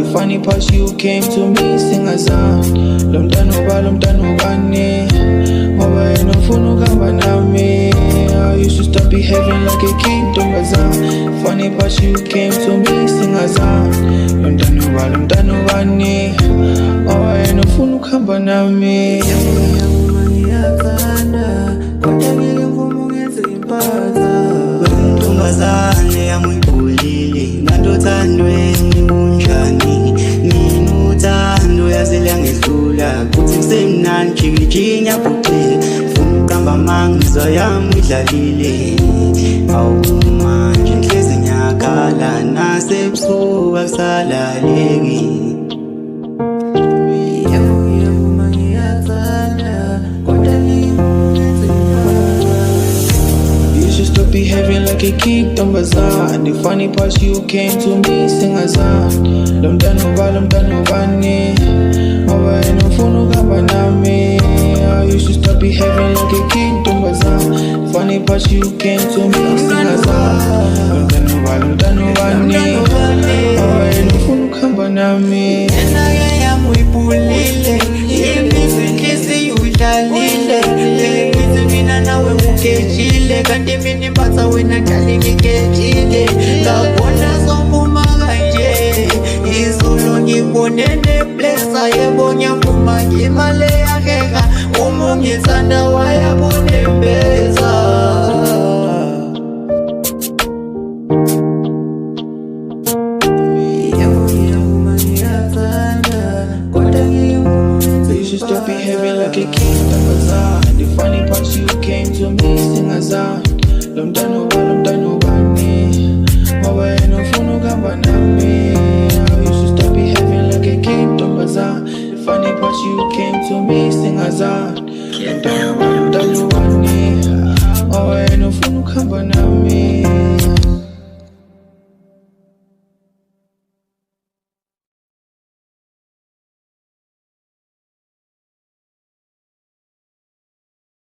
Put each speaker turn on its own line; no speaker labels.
The funny part you came to me singazan lomntana ubani ngoba yena ufuna ukuhamba nami. I used to stop behaving like a kid ntombazana. Funny part you came to me singazan lomntana ubani ngoba yena ufuna ukuhamba nami.
Ntombazane yamuyibulile ngantothandweni unjani. Nginuthando yazela ngehlula kuthi kusemnandi jikijinya bhuqile. Funa uqamba mangizwa yami idlalile. Awumanje inhlezi ngiyakhala nasebusuku akusalaleki.
Behaving like a kid ntombazana. The funny part you came to me singazan lomntana ubani ngoba yena ufuna ukuhamba nami. I used to stop behaving like a kid ntombazana. Funny part you came to me singazan lomntana ubani ngoba yena ufuna ukuhamba nami.
Naye yamuyibulile inhliziyo idlalile. Mina nawe mukejile kanti mina impatha wena dali ngikejile. Ngabona sophuma kanje izolo ngibone neplesa yebo ngiyaphuma ngimale yakeka. Uma ungithanda wayabona impeza.
You should stop behaving like a kid ntombazana. The funny part you came to me singazan lomntana ubani ngoba yena ufuna ukuhamba nami. I used to stop behaving like a kid ntombazana. The funny part you came to me singazan lomntana ubani ngoba yena ufuna ukuhamba nami.